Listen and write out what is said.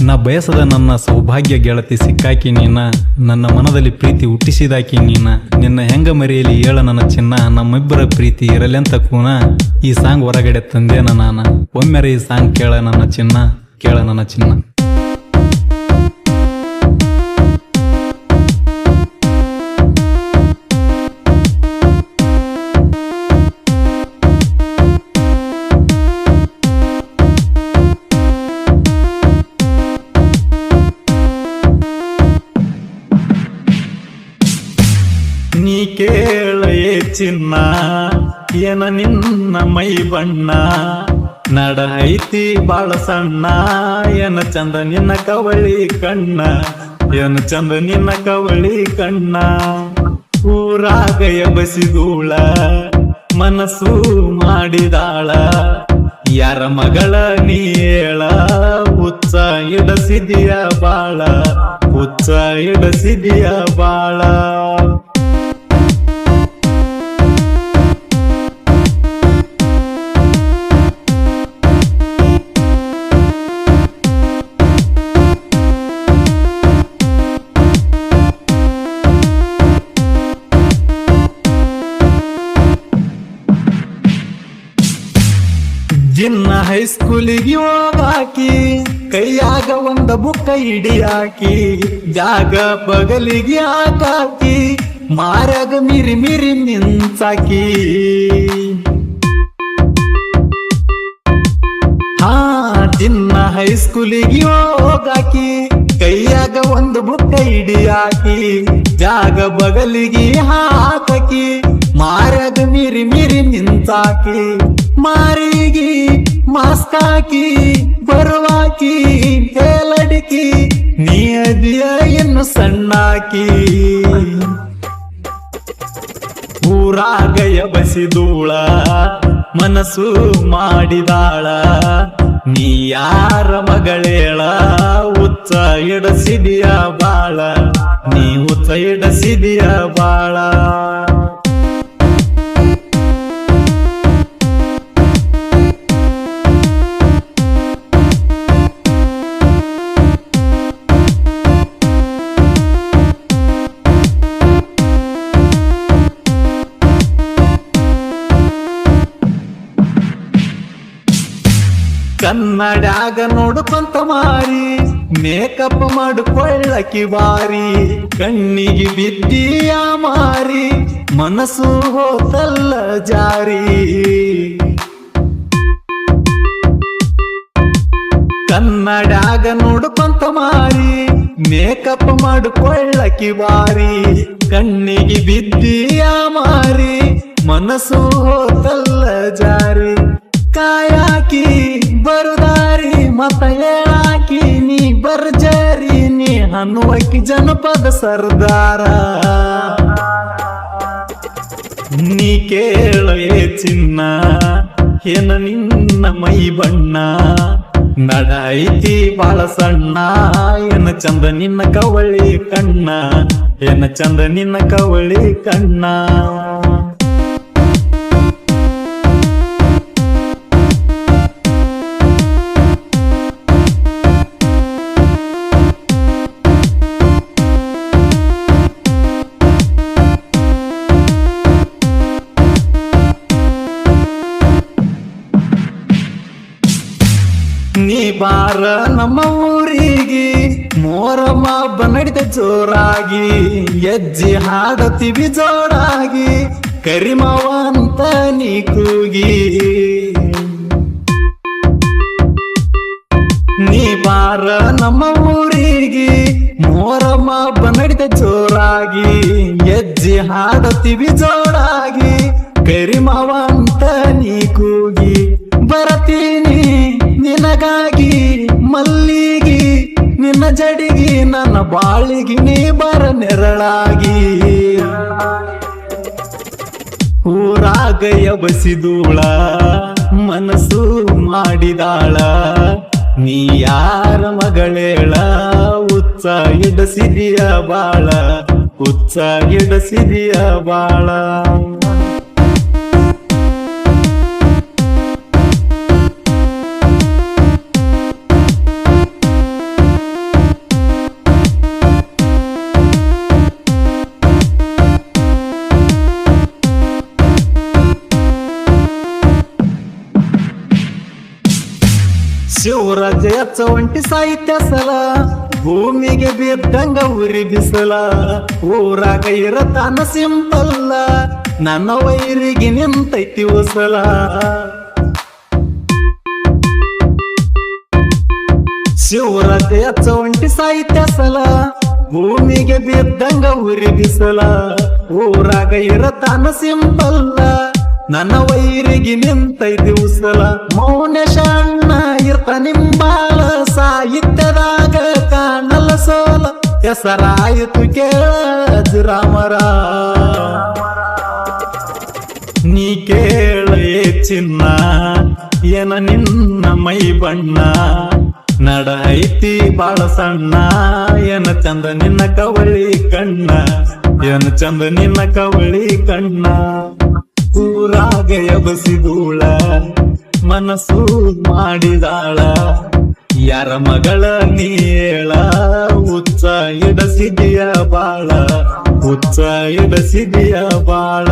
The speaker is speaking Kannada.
ನಾ ಬಯಸದ ನನ್ನ ಸೌಭಾಗ್ಯ ಗೆಳತಿ ಸಿಕ್ಕಾಕಿ ನೀನ, ನನ್ನ ಮನದಲ್ಲಿ ಪ್ರೀತಿ ಹುಟ್ಟಿಸಿದಾಕಿ ನೀನ. ನಿನ್ನ ಹೆಂಗ ಮರೆಯಲಿ ಹೇಳ ನನ್ನ ಚಿನ್ನ, ನಮ್ಮಿಬ್ಬರ ಪ್ರೀತಿ ಇರಲೆಂತ ಕೂನ. ಈ ಸಾಂಗ್ ಹೊರಗಡೆ ತಂದೇನ ನಾನ, ಒಮ್ಮೆರೆ ಈ ಸಾಂಗ್ ಕೇಳ ನನ್ನ ಚಿನ್ನ, ಕೇಳ ನನ್ನ ಚಿನ್ನ. ನೀ ಕೇಳೇ ಚಿನ್ನ, ಏನ ನಿನ್ನ ಮೈ ಬಣ್ಣ, ನಡ ಐತಿ ಬಾಳ ಸಣ್ಣ, ಏನ ಚಂದ ನಿನ್ನ ಕವಳಿ ಕಣ್ಣ, ಏನ ಚಂದ ನಿನ್ನ ಕವಳಿ ಕಣ್ಣ. ಊರಾಗ ಎಬಸಿದೂಳ ಮನಸ್ಸು ಮಾಡಿದಾಳ, ಯಾರ ಮಗಳ ನೀ ಹೇಳ, ಹುಚ್ಚ ಇಡಸಿದಿಯ ಬಾಳ, ಹುಚ್ಚ ಇಡಸಿದಿಯ ಬಾಳ. ಜಿನ್ನ ಹೈಸ್ಕೂಲಿಗೆ ಹೋಗಾಕಿ, ಕೈಯಾಗ ಒಂದ ಬುಕ್ಕ ಹಿಡಿಯಾಕಿ, ಜಾಗ ಬಗಲಿಗೆ ಹಾಕಾಕಿ, ಮಾರಾಗ ಮಿರಿ ಮಿರಿ ಮಿಂಚಾಕಿ. ಹಾ ಜಿನ್ನ ಹೈಸ್ಕೂಲಿಗೆ ಹೋಗಾಕಿ, ಕೈಯಾಗ ಒಂದು ಬುಕ್ಕ ಹಿಡಿಯಾಕಿ, ಜಾಗ ಬಗಲಿಗೆ ಹಾಕಿ, ಮಾರಾಗ ಮಿರಿ ಮಿರಿ ನಿಂತಾಕಿ. ಮಾರಿಗೆ ಮಾಸ್ಕಾಕಿ ಬರುವಾಕಿ, ಹೇಳಡಿಕಿ ನೀ ಅದಿಯ ಇನ್ನು ಸಣ್ಣಾಕಿ. ಊರಾಗ ಎಬಸಿದೂಳ ಮನಸ್ಸು ಮಾಡಿದಾಳ, ನೀ ಯಾರ ಮಗಳೇಳ, ಹುಚ್ಚ ಇಡಸಿದಿಯ ಬಾಳ, ನೀ ಹುಚ್ಚ ಇಡಸಿದಿಯ ಬಾಳ. ಕನ್ನಡಾಗ ನೋಡ್ಕೊಂತ ಮಾರಿ, ಮೇಕಪ್ ಮಾಡಿಕೊಳ್ಳಕಿ ಬಾರಿ, ಕಣ್ಣಿಗೆ ಬಿದ್ದಿಯ ಮಾರಿ, ಮನಸ್ಸು ಹೋತಲ್ಲ ಜಾರಿ. ಕನ್ನಡಾಗ ನೋಡ್ಕೊಂತ ಮಾರಿ, ಮೇಕಪ್ ಮಾಡಿಕೊಳ್ಳಕಿ ಬಾರಿ, ಕಣ್ಣಿಗೆ ಬಿದ್ದಿಯ ಮಾರಿ, ಮನಸ್ಸು ಹೋತಲ್ಲ ಜಾರಿ. ಕಾಯಾಕಿ ಬರುದಾರಿ ಮತ ಹೇಳಾಕಿ, ನೀ ಬರ್ಜರಿ ನೀ ಅನ್ನುವಕಿ ಜನಪದ ಸರ್ದಾರ. ನೀ ಕೇಳೇ ಚಿನ್ನ, ಏನ ನಿನ್ನ ಮೈ ಬಣ್ಣ, ನಡ ಐತಿ ಬಾಳ ಸಣ್ಣ, ಏನ ಚಂದ ನಿನ್ನ ಕವಳಿ ಕಣ್ಣ, ಏನ ಚಂದ ನಿನ್ನ ಕವಳಿ ಕಣ್ಣ. ನೀ ಬಾರ ನಮ್ಮ ಊರಿಗೆ, ಮೋರಮ್ಮ ಹಬ್ಬ ನಡಿತ ಜೋರಾಗಿ, ಹೆಜ್ಜೆ ಹಾಡತೀವಿ ಜೋರಾಗಿ, ಕರಿಮಾವ ಅಂತ ನೀ ಕೂಗಿ. ನೀ ಬಾರ ನಮ್ಮ ಊರಿಗೆ, ಮೋರಮ್ಮ ಹಬ್ಬ ನಡಿತ ಜೋರಾಗಿ, ಹೆಜ್ಜೆ ಹಾಡತೀವಿ ಜೋರಾಗಿ, ಕರಿಮಾವ ಅಂತ ನೀ ಕೂಗಿ. ಬರತೀನಿ ನಿನಗಾಗಿ ಮಲ್ಲಿಗಿ, ನಿನ್ನ ಜಡಿಗಿ ನನ್ನ ಬಾಳಿಗಿ, ನೀ ಬರ ನೆರಳಾಗಿ. ಊರಾಗ ಎಬಸಿದೂಳ ಮನಸ್ಸು ಮಾಡಿದಾಳ, ನೀ ಯಾರ ಮಗಳೇಳ, ಹುಚ್ಚ ಇಡಸಿದಿಯ ಬಾಳ, ಹುಚ್ಚ ಇಡಸಿದಿಯ ಬಾಳ. ಶಿವರಾಜ ಒಂಟಿ ಸಾಹಿತ್ಯ ಸಲ ಭೂಮಿಗೆ ಬಿದ್ದಂಗ ಉರಿ ಬಿಸಲ ಊರಾಗ ಇರತಾನ ಸಿಂಪಲ್ಲ ನನ್ನ ವೈರಿಗೆ ನಿಂತೈತಿ ಉಸಲ ಶಿವರಾಜ ಒಂಟಿ ಸಾಹಿತ್ಯ ಸಲ ಭೂಮಿಗೆ ಬಿದ್ದಂಗ ಉರಿ ಬಿಸಲ ಊರಾಗ ಇರತಾನ ಸಿಂಪಲ್ಲ ನನ್ನ ವೈರಿಗೆ ನಿಂತೈತಿ ಉಸಲ ಮೌನೇಶ ಅಣ್ಣ ಇರ್ತ ನಿಂಬಾಳ ಸಾಹಿತ್ಯದಾಗ ಕಾಣಲ್ಲ ಸೋಲ ಹೆಸರಾಯಿತು ಕೇಳ ಅಜರಾಮರ ನೀ ಕೇಳ ಚಿನ್ನ ಏನ ನಿನ್ನ ಮೈ ಬಣ್ಣ ನಡ ಐತಿ ಬಾಳ ಸಣ್ಣ ಏನ ಚಂದ ನಿನ್ನ ಕವಳಿ ಕಣ್ಣ ಏನ ಚಂದ ನಿನ್ನ ಕವಳಿ ಕಣ್ಣ ಊರಾಗ ಎಬಸಿದೂಳ ಮನಸ್ಸು ಮಾಡಿದಾಳ ಯಾರ ಮಗಳ ನೀಳ ಹುಚ್ಚ ಇಡಸಿದಿಯ ಬಾಳ ಹುಚ್ಚ ಇಡಸಿದಿಯ ಬಾಳ